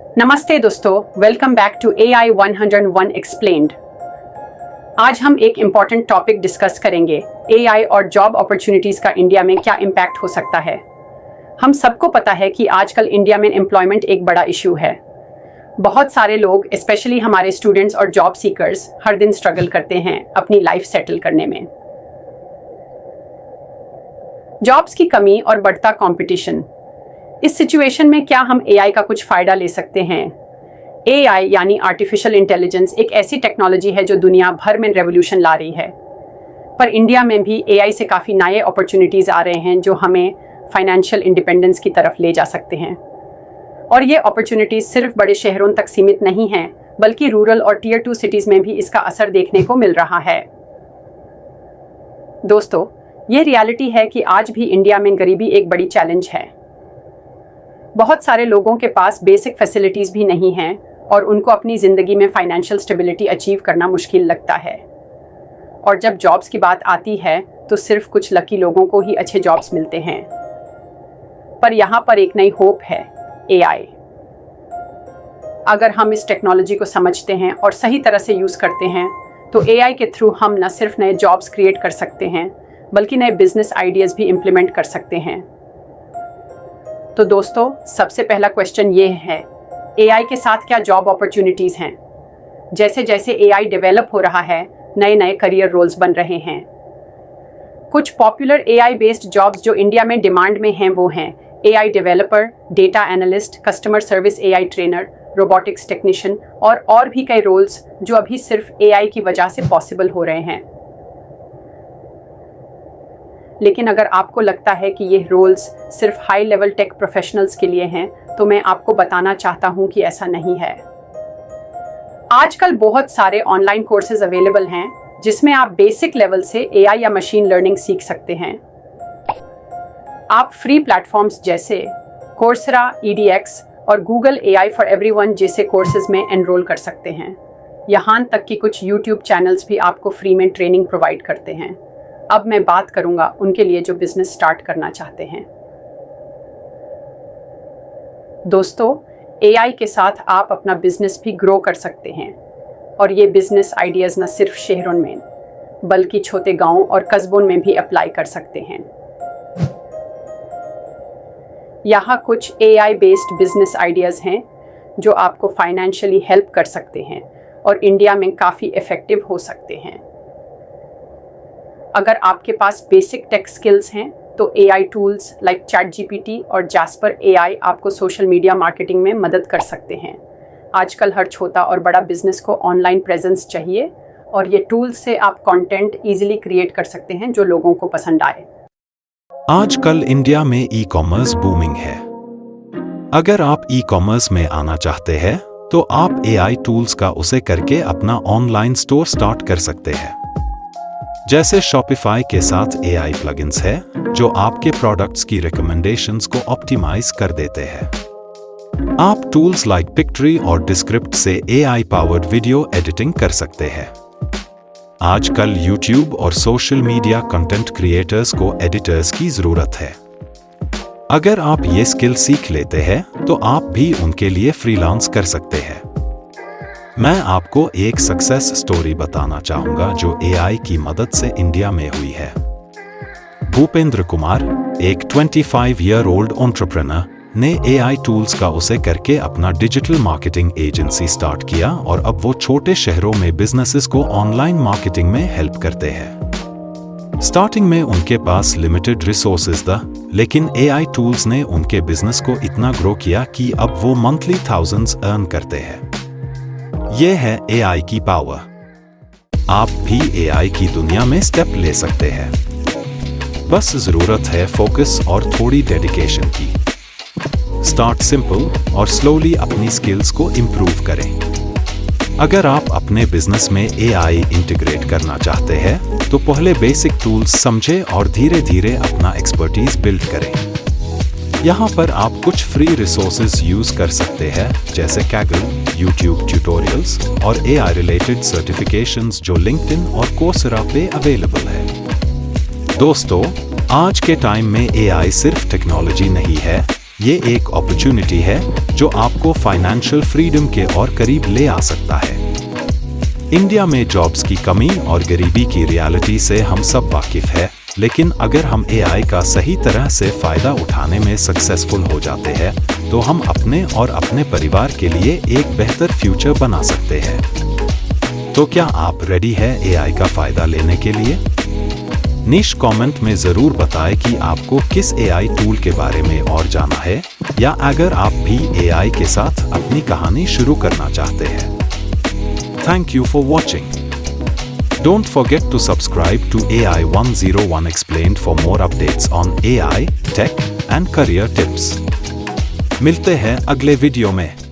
नमस्ते दोस्तों, welcome back to AI 101 explained. आज हम एक इम्पॉर्टेंट टॉपिक डिस्कस करेंगे, AI और जॉब अपॉर्चुनिटीज का इंडिया में क्या इम्पैक्ट हो सकता है। हम सबको पता है कि आजकल इंडिया में एम्प्लॉयमेंट एक बड़ा इशू है। बहुत सारे लोग, स्पेशली हमारे स्टूडेंट्स और जॉब सीकर्स, हर दिन स्ट्रगल करते हैं अपनी लाइफ सेटल करने में। जॉब्स की कमी और बढ़ता कंपटीशन, इस सिचुएशन में क्या हम AI का कुछ फ़ायदा ले सकते हैं? AI यानी आर्टिफिशियल इंटेलिजेंस एक ऐसी टेक्नोलॉजी है जो दुनिया भर में रेवोल्यूशन ला रही है, पर इंडिया में भी AI से काफ़ी नए अपॉर्चुनिटीज़ आ रहे हैं जो हमें फाइनेंशियल इंडिपेंडेंस की तरफ ले जा सकते हैं। और ये अपॉर्चुनिटीज़ सिर्फ बड़े शहरों तक सीमित नहीं हैं, बल्कि रूरल और टियर 2 सिटीज़ में भी इसका असर देखने को मिल रहा है। दोस्तों, ये रियलिटी है कि आज भी इंडिया में गरीबी एक बड़ी चैलेंज है। बहुत सारे लोगों के पास बेसिक फैसिलिटीज़ भी नहीं हैं और उनको अपनी ज़िंदगी में फाइनेंशियल स्टेबिलिटी अचीव करना मुश्किल लगता है। और जब जॉब्स की बात आती है तो सिर्फ कुछ लकी लोगों को ही अच्छे जॉब्स मिलते हैं। पर यहाँ पर एक नई होप है, AI। अगर हम इस टेक्नोलॉजी को समझते हैं और सही तरह से यूज़ करते हैं तो AI के थ्रू हम न सिर्फ नए जॉब्स क्रिएट कर सकते हैं, बल्कि नए बिजनेस आइडियाज़ भी इम्प्लीमेंट कर सकते हैं। तो दोस्तों, सबसे पहला क्वेश्चन ये है, AI के साथ क्या जॉब अपॉर्चुनिटीज़ हैं? जैसे जैसे AI डेवलप हो रहा है, नए नए करियर रोल्स बन रहे हैं। कुछ पॉपुलर AI बेस्ड जॉब्स जो इंडिया में डिमांड में हैं वो हैं AI developer, data analyst, customer service AI trainer, robotics technician और भी कई रोल्स जो अभी सिर्फ AI की वजह से पॉसिबल हो रहे हैं। लेकिन अगर आपको लगता है कि ये रोल्स सिर्फ हाई लेवल टेक प्रोफेशनल्स के लिए हैं, तो मैं आपको बताना चाहता हूँ कि ऐसा नहीं है। आजकल बहुत सारे ऑनलाइन कोर्सेज अवेलेबल हैं जिसमें आप बेसिक लेवल से AI या मशीन लर्निंग सीख सकते हैं। आप फ्री प्लेटफॉर्म्स जैसे कोर्सेरा, EDX और गूगल AI फॉर एवरीवन जैसे कोर्सेज में एनरोल कर सकते हैं। यहाँ तक कि कुछ YouTube चैनल्स भी आपको फ्री में ट्रेनिंग प्रोवाइड करते हैं। अब मैं बात करूंगा उनके लिए जो बिजनेस स्टार्ट करना चाहते हैं। दोस्तों, AI के साथ आप अपना बिजनेस भी ग्रो कर सकते हैं और ये बिजनेस आइडियाज़ न सिर्फ शहरों में बल्कि छोटे गांवों और कस्बों में भी अप्लाई कर सकते हैं। यहाँ कुछ AI बेस्ड बिजनेस आइडियाज़ हैं जो आपको फाइनेंशियली हेल्प कर सकते हैं और इंडिया में काफ़ी इफ़ेक्टिव हो सकते हैं। अगर आपके पास बेसिक टेक स्किल्स हैं तो AI टूल्स लाइक ChatGPT और Jasper AI आपको सोशल मीडिया मार्केटिंग में मदद कर सकते हैं। आजकल हर छोटा और बड़ा बिजनेस को ऑनलाइन प्रेजेंस चाहिए और ये टूल्स से आप कंटेंट इजीली क्रिएट कर सकते हैं जो लोगों को पसंद आए। आजकल इंडिया में ई-कॉमर्स बूमिंग है। अगर आप ई-कॉमर्स में आना चाहते हैं तो आप AI टूल्स का उसे करके अपना ऑनलाइन स्टोर स्टार्ट कर सकते हैं। जैसे Shopify के साथ AI प्लगइन्स है जो आपके प्रोडक्ट्स की रिकमेंडेशंस को ऑप्टिमाइज कर देते हैं। आप टूल्स लाइक पिक्ट्री और डिस्क्रिप्ट से AI पावर्ड वीडियो एडिटिंग कर सकते हैं। आजकल YouTube और सोशल मीडिया कंटेंट क्रिएटर्स को एडिटर्स की जरूरत है। अगर आप ये स्किल सीख लेते हैं तो आप भी उनके लिए फ्रीलांस कर सकते हैं। मैं आपको एक सक्सेस स्टोरी बताना चाहूंगा जो AI की मदद से इंडिया में हुई है। भूपेंद्र कुमार, एक 25-year-old एंटरप्रेन्योर, ने AI टूल्स का उसे करके अपना डिजिटल मार्केटिंग एजेंसी स्टार्ट किया और अब वो छोटे शहरों में बिजनेसेस को ऑनलाइन मार्केटिंग में हेल्प करते हैं। स्टार्टिंग में उनके पास लिमिटेड रिसोर्सेज था, लेकिन AI टूल्स ने उनके बिजनेस को इतना ग्रो किया कि अब वो मंथली थाउजेंड्स अर्न करते हैं। ये है AI की पावर। आप भी AI की दुनिया में स्टेप ले सकते हैं। बस जरूरत है फोकस और थोड़ी डेडिकेशन की। स्टार्ट सिंपल और स्लोली अपनी स्किल्स को इम्प्रूव करें। अगर आप अपने बिजनेस में AI इंटीग्रेट करना चाहते हैं तो पहले बेसिक टूल्स समझें और धीरे धीरे अपना एक्सपर्टीज बिल्ड करें। यहाँ पर आप कुछ फ्री रिसोर्सेज यूज कर सकते हैं जैसे Kaggle, YouTube ट्यूटोरियल्स और AI रिलेटेड सर्टिफिकेशंस जो LinkedIn और Coursera पे अवेलेबल है। दोस्तों, आज के टाइम में AI सिर्फ टेक्नोलॉजी नहीं है, ये एक अपॉर्चुनिटी है जो आपको फाइनेंशियल फ्रीडम के और करीब ले आ सकता है। इंडिया में जॉब्स की कमी और गरीबी की रियलिटी से हम सब वाकिफ है, लेकिन अगर हम एआई का सही तरह से फायदा उठाने में सक्सेसफुल हो जाते हैं तो हम अपने और अपने परिवार के लिए एक बेहतर फ्यूचर बना सकते हैं। तो क्या आप रेडी है एआई का फायदा लेने के लिए? नीश कमेंट में जरूर बताएं कि आपको किस एआई टूल के बारे में और जाना है, या अगर आप भी एआई के साथ अपनी कहानी शुरू करना चाहते हैं। Thank you for watching. Don't forget to subscribe to AI 101 Explained for more updates on AI, tech and career tips. मिलते हैं अगले वीडियो में।